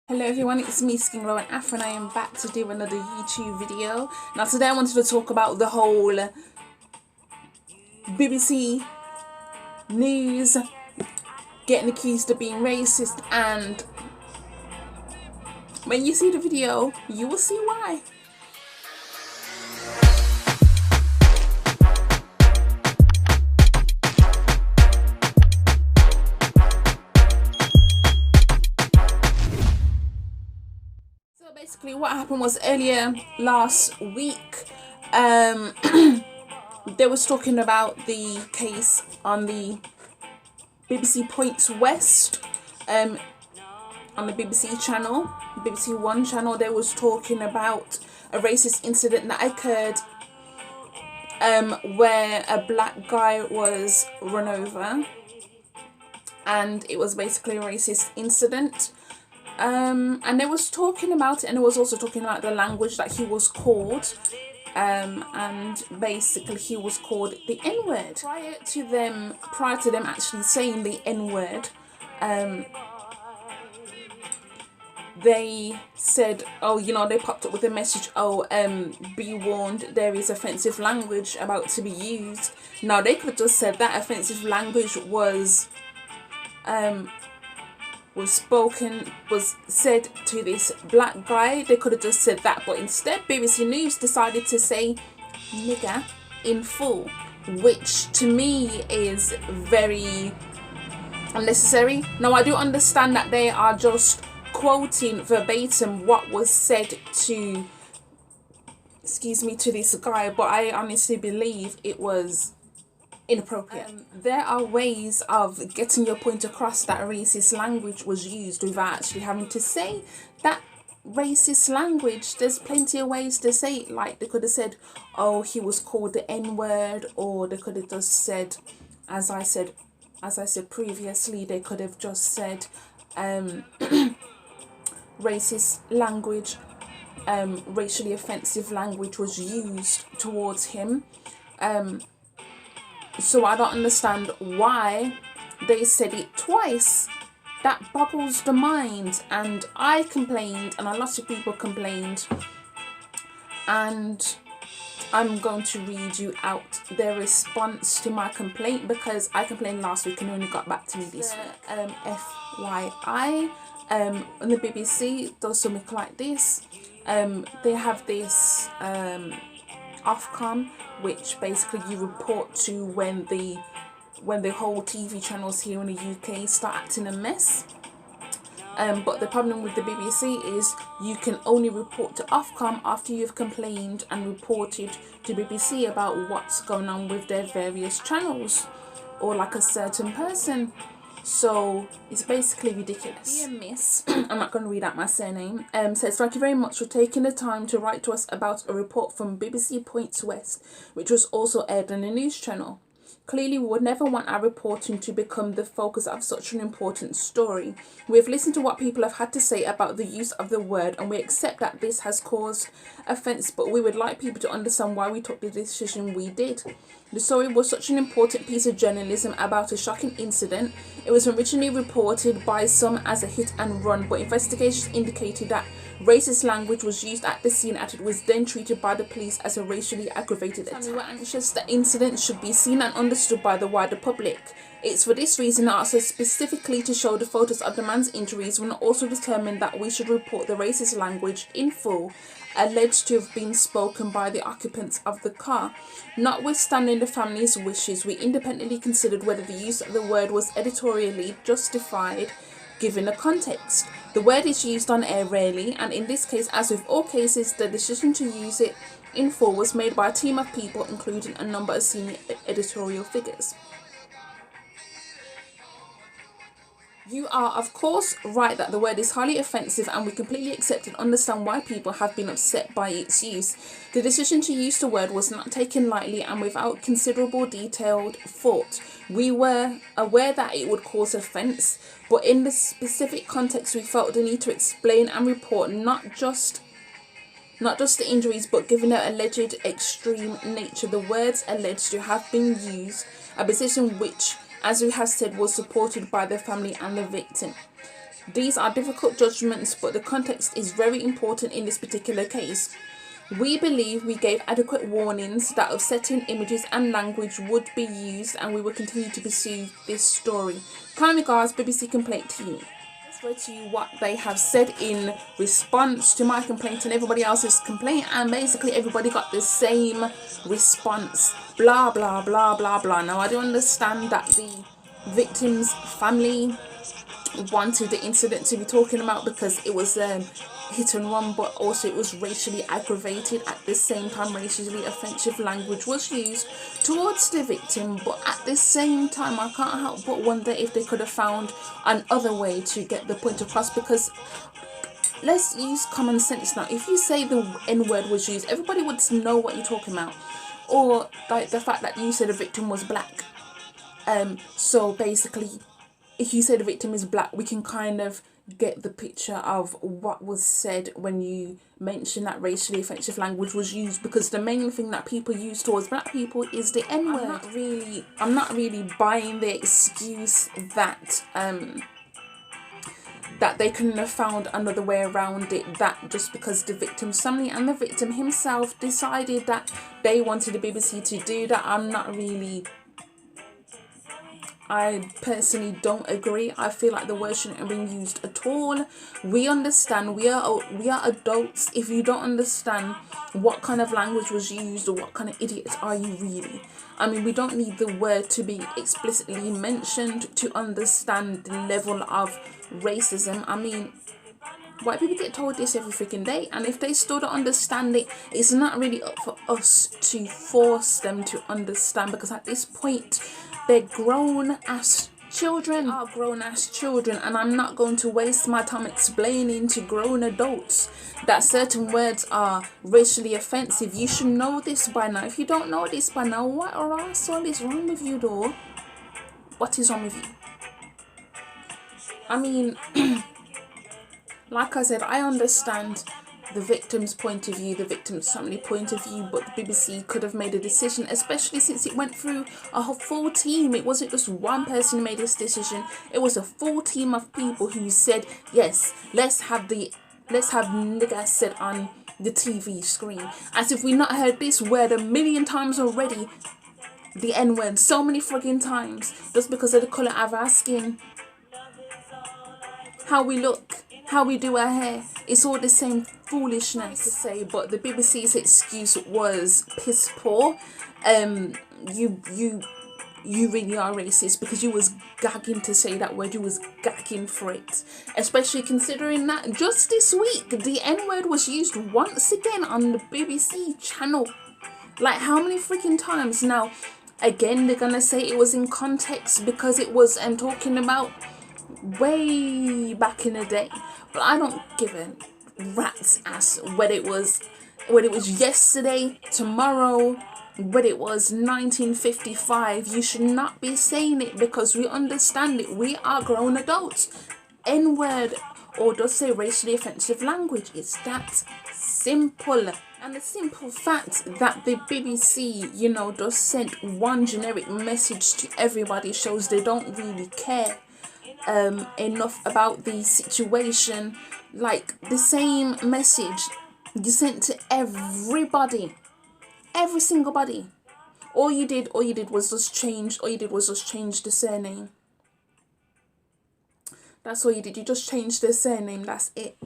Hello everyone, it's me Skin Glow and Afro and I am back to do another YouTube video. Now today I wanted to talk about the whole BBC news getting accused of being racist, and when you see the video you will see why. Basically what happened was earlier last week they was talking about the case on the BBC Points West on the BBC channel, BBC One channel. They was talking about a racist incident that occurred where a black guy was run over, and it was basically a racist incident. And they was talking about it, and it was also talking about the language that he was called, and basically he was called the N-word. Prior to them actually saying the N-word, they said, oh, you know, they popped up with a message, oh, be warned, there is offensive language about to be used. Now they could have just said that offensive language was said to this black guy. They could have just said that, but instead BBC News decided to say nigger in full, which to me is very unnecessary. Now I do understand that they are just quoting verbatim what was said to this guy, but I honestly believe it was inappropriate. There are ways of getting your point across that racist language was used without actually having to say that racist language. There's plenty of ways to say it. Like they could have said, oh, he was called the N-word, or they could have just said, as I said previously, they could have just said racist language, racially offensive language was used towards him. So I don't understand why they said it twice. That boggles the mind. And I complained, and a lot of people complained, and I'm going to read you out their response to my complaint, because I complained last week and only got back to me this week. FYI, on the BBC does something like this. They have this Ofcom, which basically you report to when the whole TV channels here in the UK start acting a mess. But the problem with the BBC is you can only report to Ofcom after you've complained and reported to BBC about what's going on with their various channels, or like a certain person. So it's basically ridiculous. Dear Miss, I'm not going to read out my surname, says, thank you very much for taking the time to write to us about a report from BBC Points West, which was also aired on the news channel. Clearly, we would never want our reporting to become the focus of such an important story. We have listened to what people have had to say about the use of the word, and we accept that this has caused offence, but we would like people to understand why we took the decision we did. The story was such an important piece of journalism about a shocking incident. It was originally reported by some as a hit and run, but investigations indicated that racist language was used at the scene, and it was then treated by the police as a racially aggravated attack. We were anxious that incident should be seen and understood by the wider public. It's for this reason that asked us specifically to show the photos of the man's injuries, when also determined that we should report the racist language in full alleged to have been spoken by the occupants of the car. Notwithstanding the family's wishes, we independently considered whether the use of the word was editorially justified given the context. The word is used on air rarely, and in this case, as with all cases, the decision to use it in full was made by a team of people, including a number of senior editorial figures. You are, of course, right that the word is highly offensive, and we completely accept and understand why people have been upset by its use. The decision to use the word was not taken lightly and without considerable detailed thought. We were aware that it would cause offence, but in the specific context we felt the need to explain and report not just the injuries, but given their alleged extreme nature, the words alleged to have been used, a position which, as we have said, was supported by the family and the victim. These are difficult judgments, but the context is very important in this particular case. We believe we gave adequate warnings that upsetting images and language would be used, and we will continue to pursue this story. Kind regards, BBC Complaint Team. Let's read to you what they have said in response to my complaint and everybody else's complaint, and basically everybody got the same response. Blah, blah, blah, blah, blah. Now, I do understand that the victim's family wanted the incident to be talking about because it was hit and run, but also it was racially aggravated. At the same time, racially offensive language was used towards the victim, but at the same time I can't help but wonder if they could have found another way to get the point across, because let's use common sense now. If you say the N-word was used, everybody would know what you're talking about. Or like the fact that you said the victim was black, so basically if you say the victim is black, we can kind of get the picture of what was said when you mention that racially offensive language was used, because the main thing that people use towards black people is the N-word. I'm not really buying the excuse that that they couldn't have found another way around it, that just because the victim's family and the victim himself decided that they wanted the BBC to do that. I personally don't agree. I feel like the word shouldn't have been used at all. We understand, we are adults. If you don't understand what kind of language was used, or what kind of idiots are you really? I mean, we don't need the word to be explicitly mentioned to understand the level of racism. I mean, white people get told this every freaking day, and if they still don't understand it, it's not really up for us to force them to understand, because at this point they're grown-ass children, and I'm not going to waste my time explaining to grown adults that certain words are racially offensive. You should know this by now. If you don't know this by now, what or else is wrong with you, though? What is wrong with you? I mean, like I said, I understand the victim's point of view, the victim's family point of view, but the BBC could have made a decision, especially since it went through a whole full team. It wasn't just one person who made this decision. It was a full team of people who said, yes, let's have nigger said on the TV screen. As if we not heard this word a million times already, the N-word, so many frigging times, just because of the colour of our skin, how we look, how we do our hair. It's all the same foolishness to say, but the BBC's excuse was piss poor. You really are racist because you was gagging to say that word. You was gagging for it, especially considering that just this week the N-word was used once again on the BBC channel. Like, how many freaking times? Now again, they're gonna say it was in context because it was talking about way back in the day, but I don't give a rat's ass whether it was yesterday, tomorrow, whether it was 1955. You should not be saying it because we understand it. We are grown adults. N-word, or just say racially offensive language, it's that simple. And the simple fact that the BBC, just sent one generic message to everybody shows they don't really care enough about the situation. Like, the same message you sent to everybody, every single body. All you did was just change the surname. That's all you did. You just changed the surname. That's it.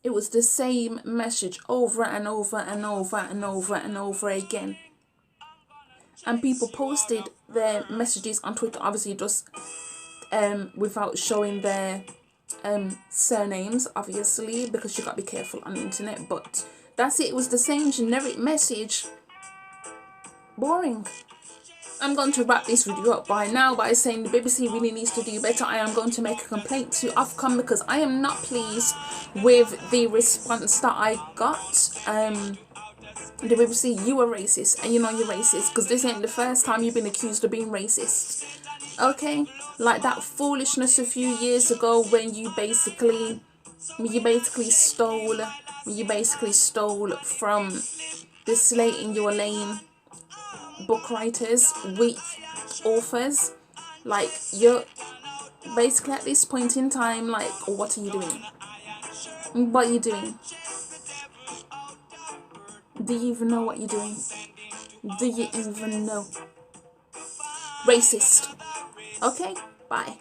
It was the same message over and over and over and over and over again. And people posted their messages on Twitter, obviously just without showing their surnames, obviously, because you got to be careful on the internet. But that's it. It was the same generic message. Boring. I'm going to wrap this video up by saying the BBC really needs to do better. I am going to make a complaint to Ofcom because I am not pleased with the response that I got. The BBC, you are racist, and you know you're racist because this ain't the first time you've been accused of being racist. Okay, like that foolishness a few years ago when you basically stole from the Slate in Your Lane book writers, weak authors. Like, Basically, at this point in time, like, what are you doing? What are you doing? Do you even know what you're doing? Do you even know? Racist. Okay, bye.